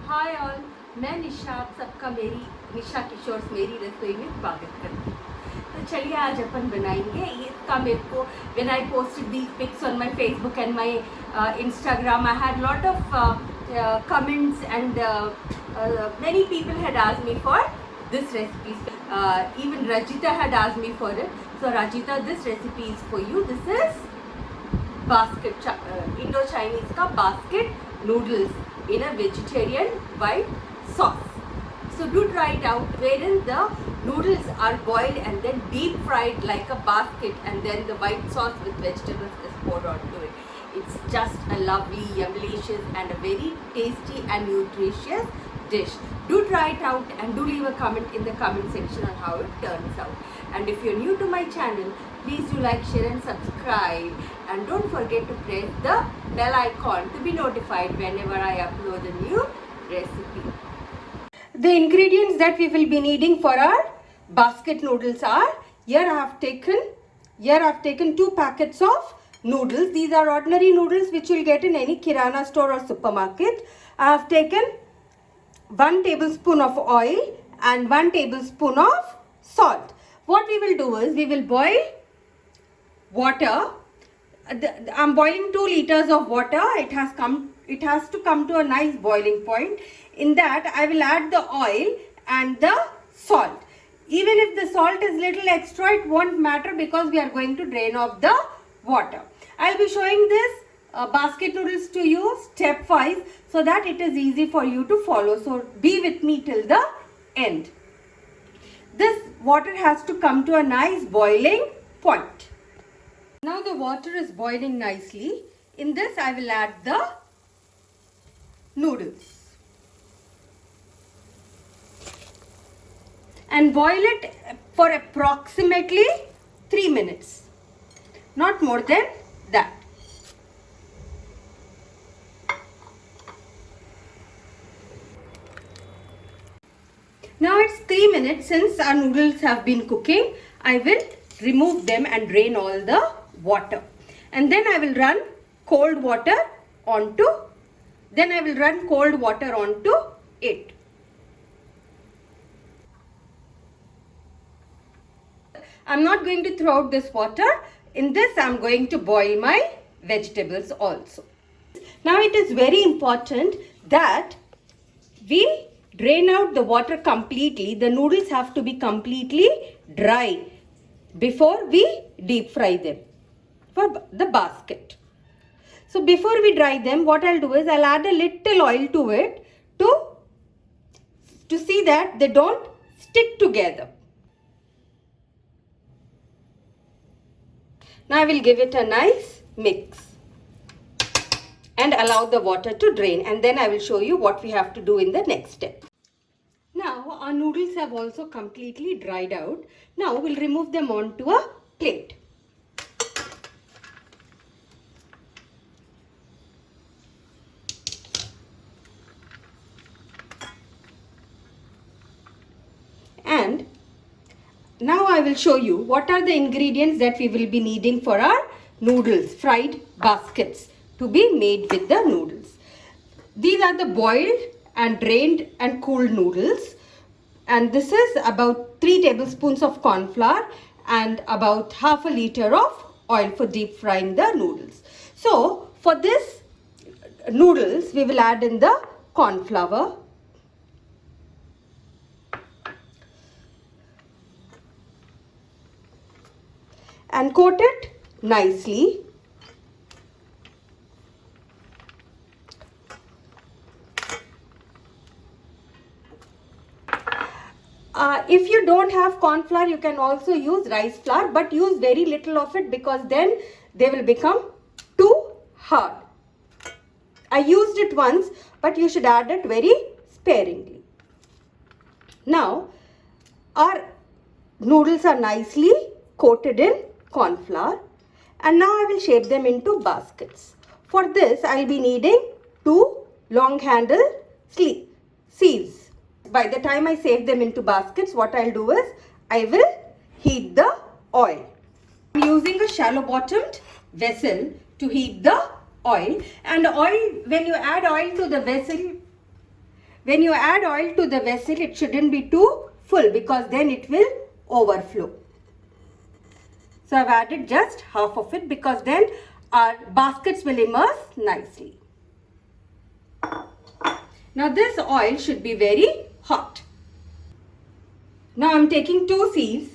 Hi all, मैं निशा, आप सबका मेरी निशा किशोर मेरी रसोई में स्वागत करती हूँ। तो चलिए आज अपन बनाएंगे इसका मेरे को when I posted these pics on my Facebook and my Instagram, I had lot of comments and many people had asked me for this recipe. Even Rajita had asked me for it. So Rajita, this recipe is for you. This is basket Indo-Chinese का basket noodles in a vegetarian white sauce. So do try it out, wherein the noodles are boiled and then deep fried like a basket, and then the white sauce with vegetables is poured onto it. It's just a lovely, delicious and a very tasty and nutritious dish. Do try it out and do leave a comment in the comment section on how it turns out. And if you're new to my channel, please do like, share and subscribe, and don't forget to press the bell icon to be notified whenever I upload a new recipe. The ingredients that we will be needing for our basket noodles are, here I have taken 2 packets of noodles. These are ordinary noodles which you'll get in any kirana store or supermarket. I have taken 1 tablespoon of oil and 1 tablespoon of salt. What we will do is we will boil water. I'm boiling 2 liters of water. It has to come to a nice boiling point. In that I will add the oil and the salt. Even if the salt is little extra, it won't matter because we are going to drain off the water. I'll be showing this basket noodles to you stepwise so that it is easy for you to follow. So be with me till the end. This water has to come to a nice boiling point. Now the water is boiling nicely. In this I will add the noodles and boil it for approximately 3 minutes, not more than that. Now it's 3 minutes since our noodles have been cooking. I will remove them and drain all the water, and then I will run cold water onto it. I'm not going to throw out this water. In this I'm going to boil my vegetables also. Now it is very important that we drain out the water completely. The noodles have to be completely dry before we deep fry them for the basket. So before we dry them, what I'll do is I'll add a little oil to it to see that they don't stick together. Now I will give it a nice mix and allow the water to drain, and then I will show you what we have to do in the next step. Now our noodles have also completely dried out. Now we'll remove them onto a plate. And now I will show you what are the ingredients that we will be needing for our noodles, fried baskets to be made with the noodles. These are the boiled and drained and cooled noodles, and this is about 3 tablespoons of corn flour and about half a liter of oil for deep frying the noodles. So for this noodles we will add in the corn flour, and coat it nicely. If you don't have corn flour, you can also use rice flour, but use very little of it because then they will become too hard. I used it once, but you should add it very sparingly. Now our noodles are nicely coated in corn flour, and now I will shape them into baskets. For this I will be needing 2 long handle sieves. By the time I save them into baskets, what I'll do is I will heat the oil. I'm using a shallow bottomed vessel to heat the oil, and oil, when you add oil to the vessel, When you add oil to the vessel, it shouldn't be too full because then it will overflow. So I've added just half of it because then our baskets will immerse nicely. Now this oil should be very hot. Now I'm taking two sieves.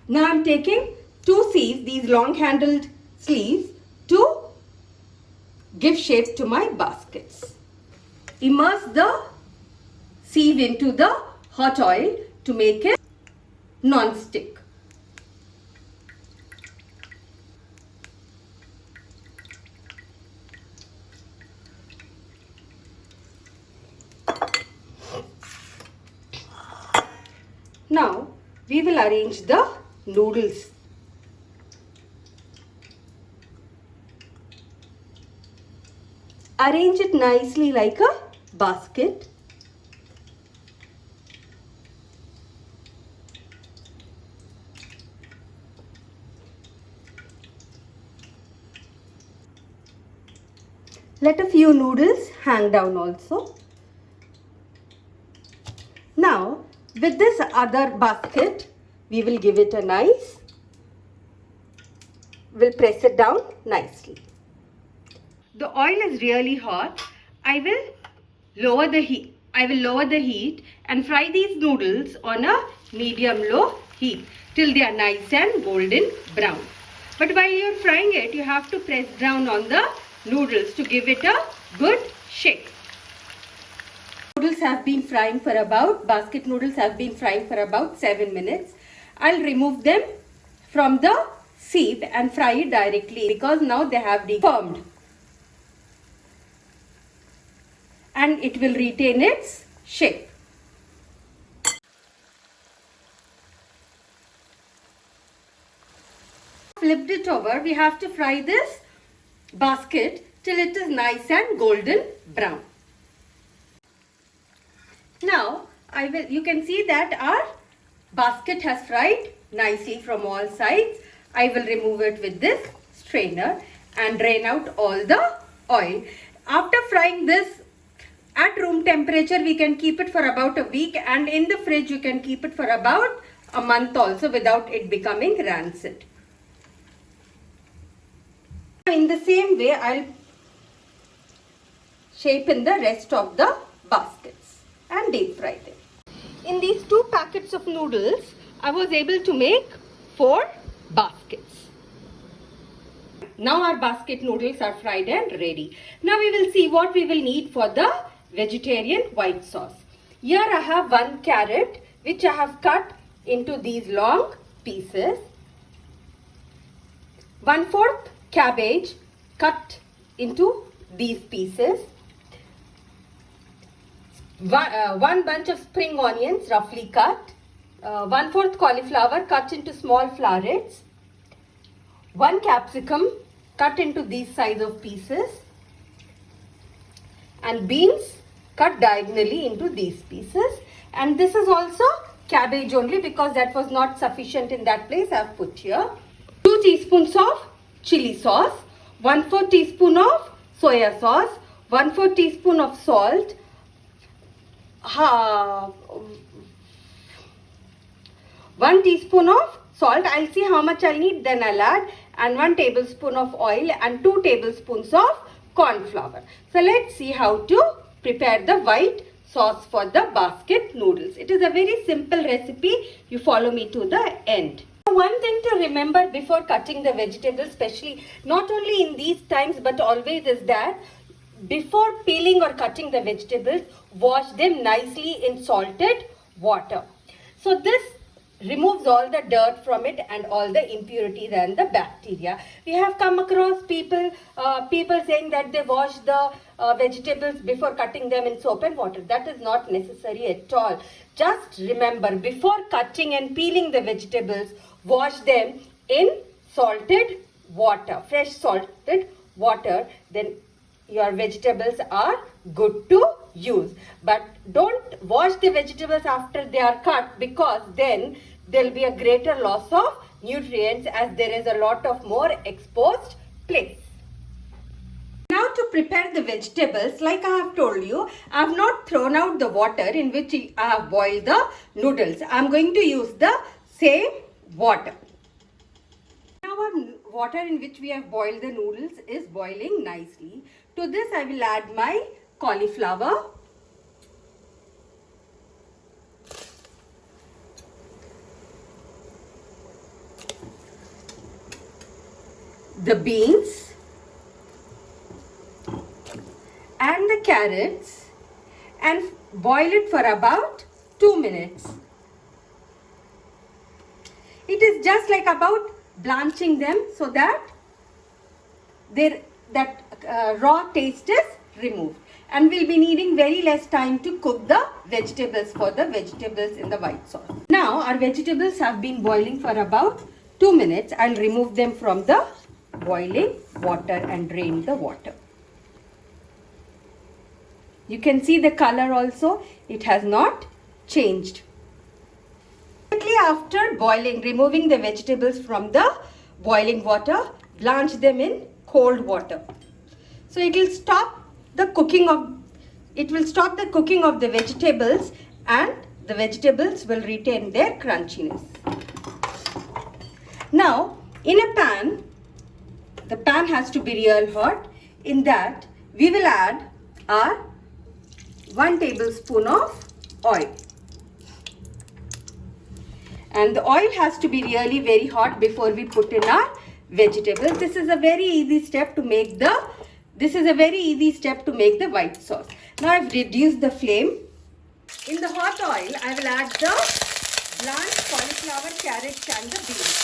These long handled sleeves, to give shape to my baskets. Immerse the sieve into the hot oil to make it non-stick. Now we will arrange the noodles. Arrange it nicely like a basket. Let a few noodles hang down also. Now with this other basket, we will give it a nice, we'll press it down nicely. The oil is really hot. I will lower the heat and fry these noodles on a medium-low heat till they are nice and golden brown. But while you're frying it, you have to press down on the noodles to give it a good shake. Basket noodles have been frying for about 7 minutes. I'll remove them from the sieve and fry it directly because now they have deformed. And it will retain its shape. Flipped it over, we have to fry this basket till it is nice and golden brown. Now you can see that our basket has fried nicely from all sides. I will remove it with this strainer and drain out all the oil. After frying this at room temperature, we can keep it for about a week, and in the fridge you can keep it for about a month also without it becoming rancid. In the same way, I'll shape in the rest of the baskets and deep fry them. In these 2 packets of noodles, I was able to make 4 baskets. Now our basket noodles are fried and ready. Now we will see what we will need for the vegetarian white sauce. Here I have 1 carrot which I have cut into these long pieces. 1/4 cabbage cut into these pieces. 1 bunch of spring onions roughly cut. 1/4 cauliflower cut into small florets. 1 capsicum cut into these size of pieces. And beans cut diagonally into these pieces. And this is also cabbage only because that was not sufficient in that place. I have put here 2 teaspoons of chili sauce, 1/4 teaspoon of soya sauce, 1/4 teaspoon of salt, 1 teaspoon of salt. I'll see how much I'll need, then I'll add, and 1 tablespoon of oil and 2 tablespoons of corn flour. So let's see how to prepare the white sauce for the basket noodles. It is a very simple recipe. You follow me to the end. One thing to remember before cutting the vegetables, especially not only in these times but always, is that before peeling or cutting the vegetables, wash them nicely in salted water. So this removes all the dirt from it and all the impurities and the bacteria. We have come across people saying that they wash the vegetables before cutting them in soap and water. That is not necessary at all. Just remember, before cutting and peeling the vegetables, wash them in salted water, fresh salted water. Then your vegetables are good to use. But don't wash the vegetables after they are cut, because then there will be a greater loss of nutrients as there is a lot of more exposed place. Now to prepare the vegetables, like I have told you, I have not thrown out the water in which I have boiled the noodles. I am going to use the same water. Now our water in which we have boiled the noodles is boiling nicely. To this I will add my cauliflower, the beans and the carrots, and boil it for about 2 minutes. It is just like about blanching them so that raw taste is removed, and we'll be needing very less time to cook the vegetables for the vegetables in the white sauce. Now our vegetables have been boiling for about 2 minutes. I'll remove them from the boiling water and drain the water. You can see the color also, it has not changed. Immediately after boiling, removing the vegetables from the boiling water, blanch them in cold water. So it will stop the cooking of the vegetables, and the vegetables will retain their crunchiness. Now in a pan, the pan has to be real hot. In that we will add our 1 tablespoon of oil. And the oil has to be really very hot before we put in our vegetables. This is a very easy step to make the white sauce. Now I've reduced the flame. In the hot oil, I will add the blanched cauliflower, carrots and the beans.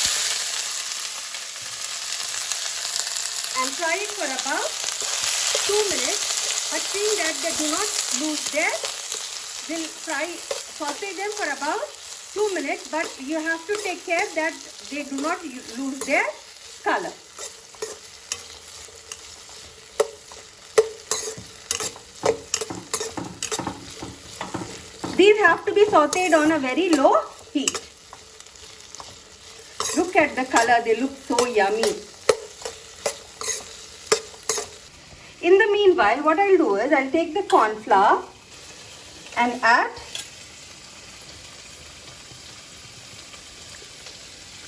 And fry it for about 2 minutes. But seeing that they do not lose their, saute them for about 2 minutes, but you have to take care that they do not lose their color. These have to be sauteed on a very low heat. Look at the color, they look so yummy. In the meanwhile, what I'll do is I'll take the corn flour and add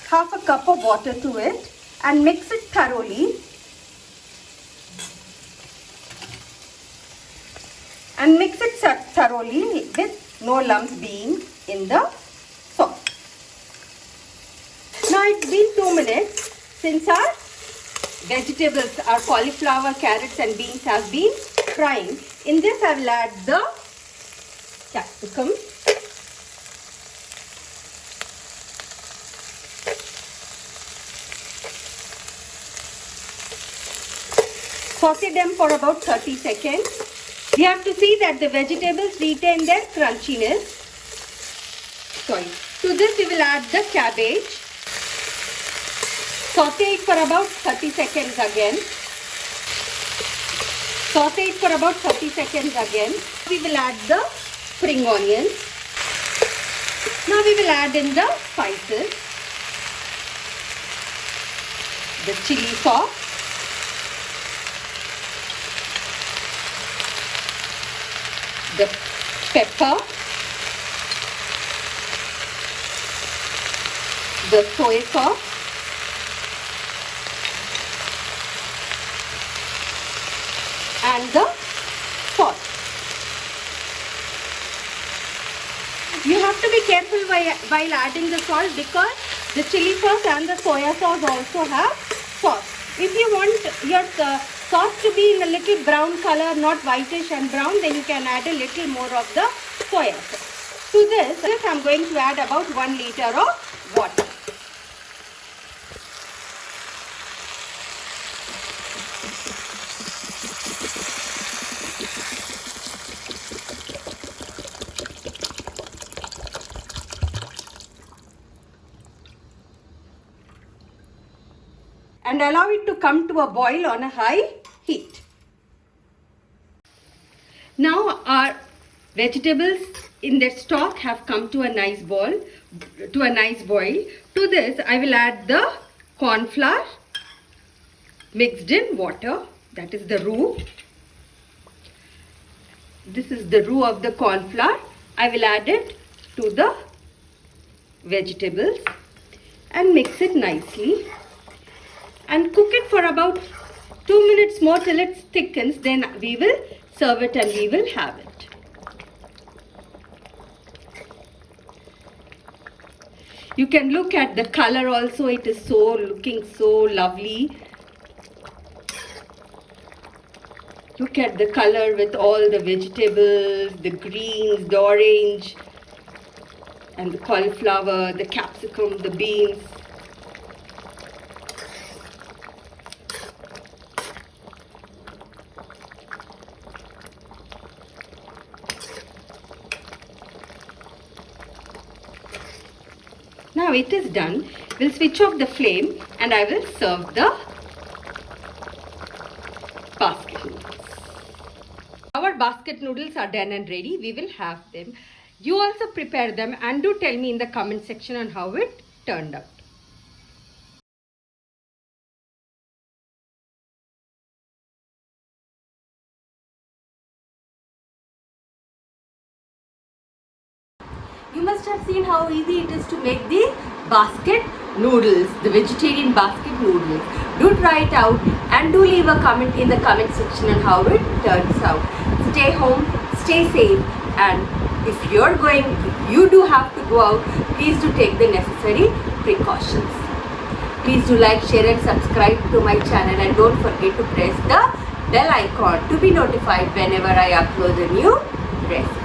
half a cup of water to it and mix it thoroughly. And mix it thoroughly with no lumps being in the sauce. Now it's been 2 minutes since our vegetables, our cauliflower, carrots and beans have been frying. In this I will add the capsicum, saute them for about 30 seconds. We have to see that the vegetables retain their crunchiness. To this we will add the cabbage. Saute it for about 30 seconds again. Saute it for about 30 seconds again. We will add the spring onions. Now we will add in the spices. The chili sauce. The pepper. The soy sauce. And the salt. You have to be careful while adding the salt because the chili sauce and the soya sauce also have sauce. If you want your sauce to be in a little brown color, not whitish and brown, then you can add a little more of the soya sauce. To this I am going to add about 1 liter of water. And allow it to come to a boil on a high heat. Now our vegetables in their stock have come to a nice boil. To this I will add the corn flour mixed in water. that is the roux. This is the roux of the corn flour. I will add it to the vegetables and mix it nicely and cook it for about 2 minutes more till it thickens. Then we will serve it and we will have it. You can look at the color also. It is looking so lovely. Look at the color with all the vegetables, the greens, the orange, and the cauliflower, the capsicum, the beans. Now it is done. We'll switch off the flame and I will serve the basket noodles. Our basket noodles are done and ready. We will have them. You also prepare them and do tell me in the comment section on how it turned out. You must have seen how easy it is to make the basket noodles, the vegetarian basket noodles. Do try it out and do leave a comment in the comment section on how it turns out. Stay home, stay safe, and if you do have to go out, please do take the necessary precautions. Please do like, share and subscribe to my channel, and don't forget to press the bell icon to be notified whenever I upload a new recipe.